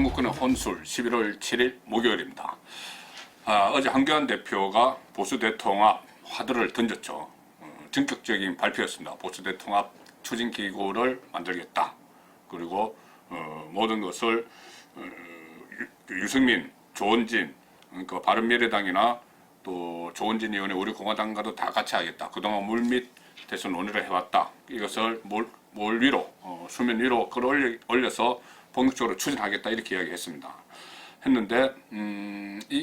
한국은행 혼술 11월 7일 목요일입니다. 어제 한교안 대표가 보수 대통합 화두를 던졌죠. 전격적인 발표였습니다. 보수 대통합 추진기구를 만들겠다. 그리고 모든 것을 유승민, 조원진, 그러니까 바른미래당이나 또 조원진 의원의 우리 공화당과도 다 같이 하겠다. 그동안 물밑에서 논의를 해왔다. 이것을 몰 위로, 수면 위로 끌어올려서 본격적으로 추진하겠다. 이렇게 이야기했습니다. 했는데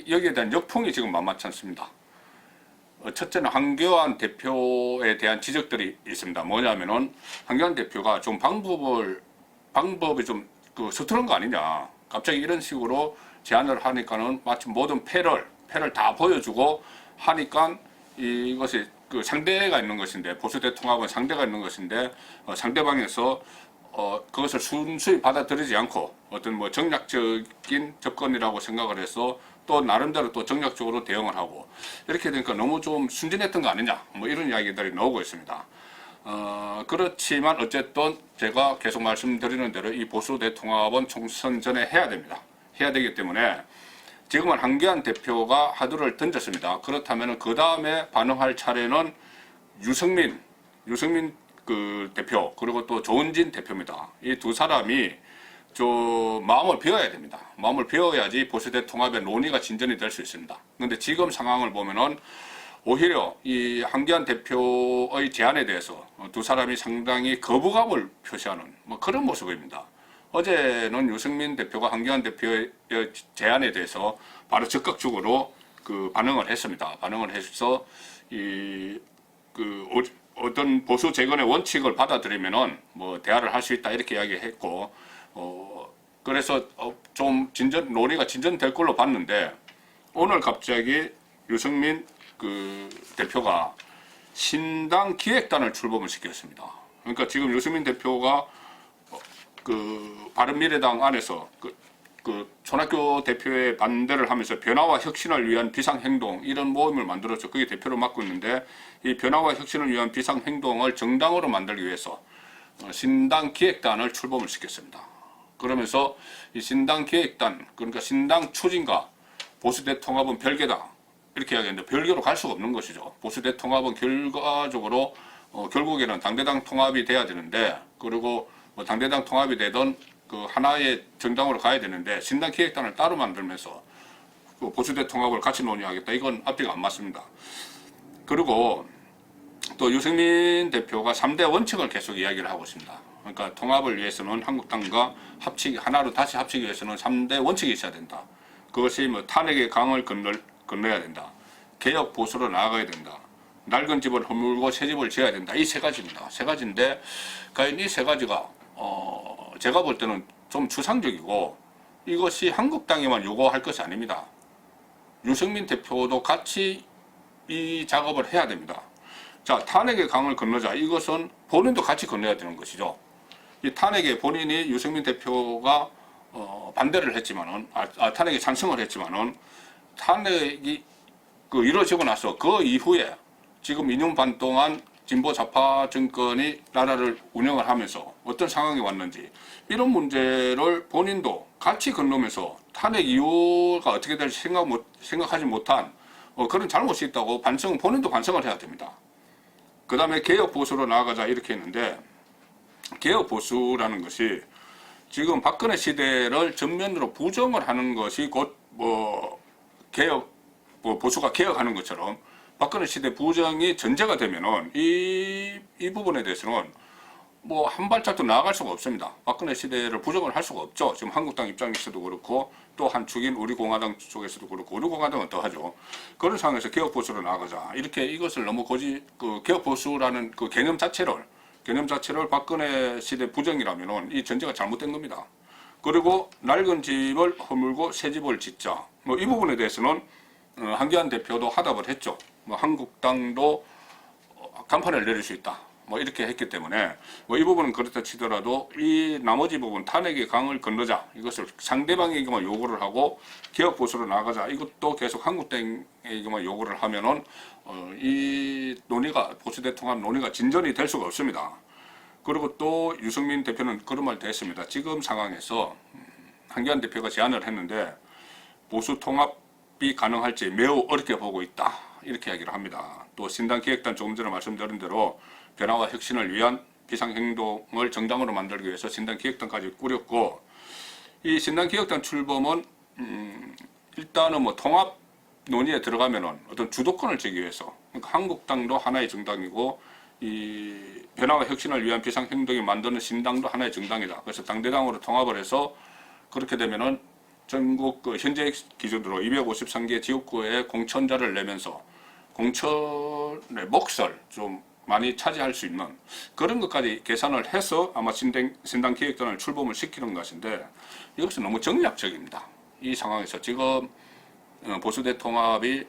여기에 대한 역풍이 지금 만만치 않습니다. 첫째는 한교안 대표에 대한 지적들이 있습니다. 뭐냐면은 한교안 대표가 좀 방법이 좀 서투른 거 아니냐. 갑자기 이런 식으로 제안을 하니까는 마치 모든 패를 다 보여주고 하니까 이것이 상대가 있는 것인데, 보수 대통합은 상대가 있는 것인데, 상대방에서 그것을 순수히 받아들이지 않고 어떤 정략적인 접근이라고 생각을 해서 또 나름대로 또 정략적으로 대응을 하고, 이렇게 되니까 너무 좀 순진했던 거 아니냐, 이런 이야기들이 나오고 있습니다. 그렇지만 어쨌든 제가 계속 말씀드리는 대로 이 보수 대통합은 총선 전에 해야 됩니다. 해야 되기 때문에 지금은 한교안 대표가 화두를 던졌습니다. 그렇다면 그 다음에 반응할 차례는 유승민 대표, 그리고 또 조원진 대표입니다. 이 두 사람이 마음을 비워야 됩니다. 마음을 비워야지 보수 대통합의 논의가 진전이 될 수 있습니다. 그런데 지금 상황을 보면은 오히려 이 한교안 대표의 제안에 대해서 두 사람이 상당히 거부감을 표시하는 그런 모습입니다. 어제는 유승민 대표가 한교안 대표의 제안에 대해서 바로 적극적으로 반응을 했습니다. 반응을 해서 어떤 보수 재건의 원칙을 받아들이면은 대화를 할 수 있다 이렇게 이야기했고, 그래서 좀 논의가 진전될 걸로 봤는데, 오늘 갑자기 유승민 대표가 신당 기획단을 출범을 시켰습니다. 그러니까 지금 유승민 대표가 바른미래당 안에서 손학규 대표의 반대를 하면서 변화와 혁신을 위한 비상행동, 이런 모임을 만들어서 그게 대표를 맡고 있는데, 이 변화와 혁신을 위한 비상행동을 정당으로 만들기 위해서 신당 기획단을 출범을 시켰습니다. 그러면서 이 신당 기획단, 그러니까 신당 추진과 보수 대통합은 별개다 이렇게 이야기했는데, 별개로 갈 수가 없는 것이죠. 보수 대통합은 결과적으로 결국에는 당대당 통합이 돼야 되는데, 그리고 당대당 통합이 되던 하나의 정당으로 가야 되는데, 신당 기획단을 따로 만들면서 보수 대통합을 같이 논의하겠다, 이건 앞뒤가 안 맞습니다. 그리고 또 유승민 대표가 3대 원칙을 계속 이야기를 하고 있습니다. 그러니까 통합을 위해서는, 한국당과 하나로 다시 합치기 위해서는 3대 원칙이 있어야 된다. 그것이 탄핵의 강을 건너야 된다. 개혁 보수로 나아가야 된다. 낡은 집을 허물고 새 집을 지어야 된다. 이 세 가지입니다. 세 가지인데, 과연 이 세 가지가 제가 볼 때는 좀 추상적이고, 이것이 한국당에만 요구할 것이 아닙니다. 유승민 대표도 같이 이 작업을 해야 됩니다. 자, 탄핵의 강을 건너자. 이것은 본인도 같이 건너야 되는 것이죠. 이 탄핵에 본인이 유승민 대표가 반대를 했지만은, 탄핵에 찬성을 했지만은, 탄핵이 이루어지고 나서 그 이후에 지금 2년 반 동안 진보 좌파 정권이 나라를 운영을 하면서 어떤 상황이 왔는지, 이런 문제를 본인도 같이 건너면서 탄핵 이유가 어떻게 될지 생각하지 못한 그런 잘못이 있다고 본인도 반성을 해야 됩니다. 그 다음에 개혁 보수로 나아가자 이렇게 했는데, 개혁 보수라는 것이 지금 박근혜 시대를 전면으로 부정을 하는 것이 곧 보수가 개혁하는 것처럼 박근혜 시대 부정이 전제가 되면은 이 부분에 대해서는 한 발짝도 나아갈 수가 없습니다. 박근혜 시대를 부정을 할 수가 없죠. 지금 한국당 입장에서도 그렇고, 또 한 축인 우리 공화당 쪽에서도 그렇고, 우리 공화당은 더 하죠. 그런 상황에서 개혁 보수로 나아가자, 이렇게 이것을 너무 개혁 보수라는 개념 자체를 박근혜 시대 부정이라면은 이 전제가 잘못된 겁니다. 그리고 낡은 집을 허물고 새 집을 짓자, 이 부분에 대해서는 한교안 대표도 화답을 했죠. 한국당도 간판을 내릴 수 있다, 이렇게 했기 때문에 이 부분은 그렇다 치더라도, 이 나머지 부분 탄핵의 강을 건너자, 이것을 상대방에게만 요구를 하고 개혁 보수로 나가자, 이것도 계속 한국당에게만 요구를 하면은 이 보수 대통합 논의가 진전이 될 수가 없습니다. 그리고 또 유승민 대표는 그런 말도 했습니다. 지금 상황에서 한기환 대표가 제안을 했는데 보수 통합이 가능할지 매우 어렵게 보고 있다. 이렇게 이야기를 합니다. 또 신당기획단 조금 전에 말씀드린 대로 변화와 혁신을 위한 비상행동을 정당으로 만들기 위해서 신당기획단까지 꾸렸고, 이 신당기획단 출범은 일단은 뭐 통합 논의에 들어가면은 어떤 주도권을 쥐기 위해서, 그러니까 한국당도 하나의 정당이고 이 변화와 혁신을 위한 비상행동이 만드는 신당도 하나의 정당이다. 그래서 당대당으로 통합을 해서 그렇게 되면은 전국 현재 기준으로 253개 지역구에 공천자를 내면서 공천의 몫을 좀 많이 차지할 수 있는 그런 것까지 계산을 해서 아마 신당기획단을 출범을 시키는 것인데, 이것은 너무 정략적입니다. 이 상황에서 지금 보수대 통합이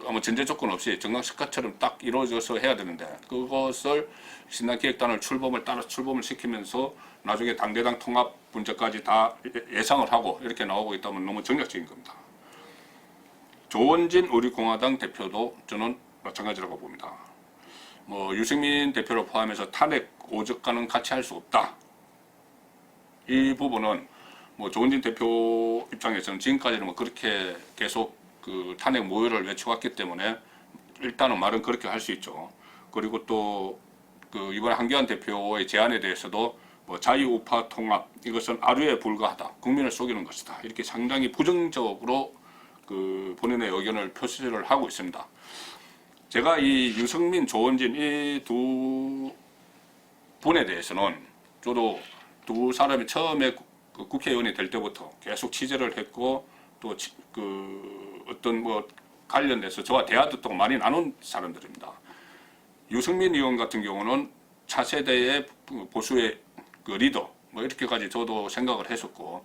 아무 전제 조건 없이 정강석화처럼 딱 이루어져서 해야 되는데, 그것을 신당기획단을 따라 출범을 시키면서 나중에 당대당 통합 문제까지 다 예상을 하고 이렇게 나오고 있다면 너무 정략적인 겁니다. 조원진 우리공화당 대표도 저는 마찬가지라고 봅니다. 뭐 유승민 대표를 포함해서 탄핵 오적과는 같이 할 수 없다. 이 부분은 뭐 조원진 대표 입장에서는 지금까지는 뭐 그렇게 계속 그 탄핵 모의를 외쳐왔기 때문에 일단은 말은 그렇게 할 수 있죠. 그리고 또 그 이번에 한기환 대표의 제안에 대해서도 뭐 자유우파 통합, 이것은 아류에 불과하다, 국민을 속이는 것이다, 이렇게 상당히 부정적으로 그 본인의 의견을 표시를 하고 있습니다. 제가 이 유승민, 조원진 이 두 분에 대해서는 저도 두 사람이 처음에 그 국회의원이 될 때부터 계속 취재를 했고, 또 그 어떤 뭐 관련돼서 저와 대화도 또 많이 나눈 사람들입니다. 유승민 의원 같은 경우는 차세대의 보수의 그 리더, 뭐 이렇게까지 저도 생각을 했었고,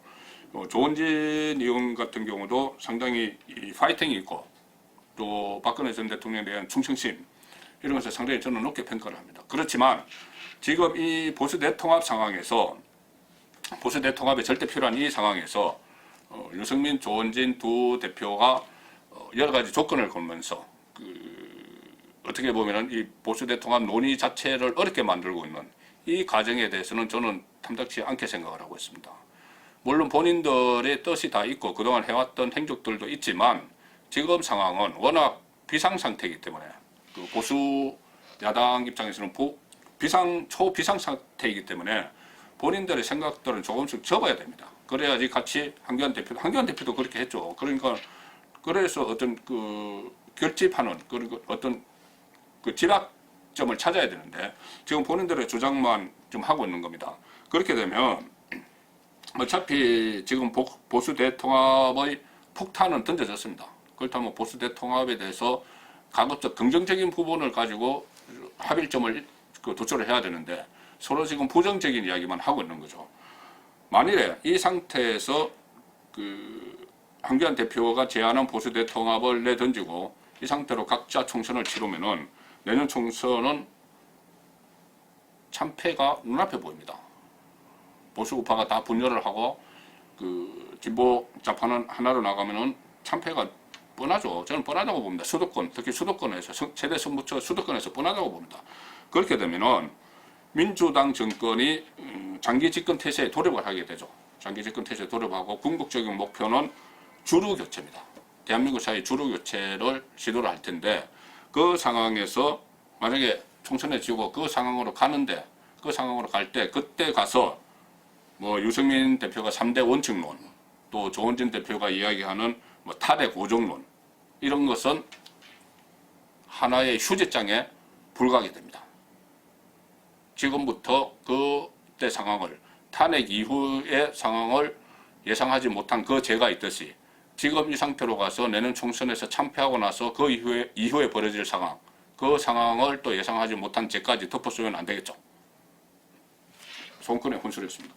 조원진 의원 같은 경우도 상당히 이 파이팅이 있고, 또 박근혜 전 대통령에 대한 충성심, 이런 것을 상당히 저는 높게 평가를 합니다. 그렇지만 지금 이 보수 대통합 상황에서, 보수 대통합이 절대 필요한 이 상황에서 유승민, 조원진 두 대표가 여러 가지 조건을 걸면서 어떻게 보면은 이 보수 대통합 논의 자체를 어렵게 만들고 있는 이 과정에 대해서는 저는 탐탁치 않게 생각을 하고 있습니다. 물론 본인들의 뜻이 다 있고 그동안 해왔던 행적들도 있지만, 지금 상황은 워낙 비상상태이기 때문에 그 보수 야당 입장에서는 초비상 상태이기 때문에 본인들의 생각들은 조금씩 접어야 됩니다. 그래야지 같이 한기환 대표도 그렇게 했죠. 그러니까 그래서 어떤 그 결집하는, 그리고 어떤 그 집약점을 찾아야 되는데 지금 본인들의 주장만 좀 하고 있는 겁니다. 그렇게 되면 어차피 지금 보수 대통합의 폭탄은 던져졌습니다. 그렇다면 보수 대통합에 대해서 가급적 긍정적인 부분을 가지고 합의점을 도출을 해야 되는데 서로 지금 부정적인 이야기만 하고 있는 거죠. 만일에 이 상태에서 그 한기환 대표가 제안한 보수 대통합을 내던지고 이 상태로 각자 총선을 치르면은 내년 총선은 참패가 눈앞에 보입니다. 보수 우파가 다 분열을 하고 그 진보 좌파는 하나로 나가면은 참패가 뻔하죠. 저는 뻔하다고 봅니다. 수도권, 특히 수도권에서, 최대 승부처 수도권에서 뻔하다고 봅니다. 그렇게 되면은 민주당 정권이 장기 집권 태세에 돌입을 하게 되죠. 장기 집권 태세에 돌입하고 궁극적인 목표는 주류 교체입니다. 대한민국 사회 주류 교체를 시도를 할 텐데, 그 상황에서 만약에 총선에 지고 그 상황으로 가는데, 그 상황으로 갈 때 그때 가서 뭐 유승민 대표가 3대 원칙론, 또 조원진 대표가 이야기하는 뭐 탄핵 오종론, 이런 것은 하나의 휴지장에 불과하게 됩니다. 지금부터 그때 상황을, 탄핵 이후의 상황을 예상하지 못한 그 죄가 있듯이 지금 이 상태로 가서 내년 총선에서 참패하고 나서 그 이후에 벌어질 상황, 그 상황을 또 예상하지 못한 죄까지 덮어쓰면 안 되겠죠. 손권의 혼술이었습니다.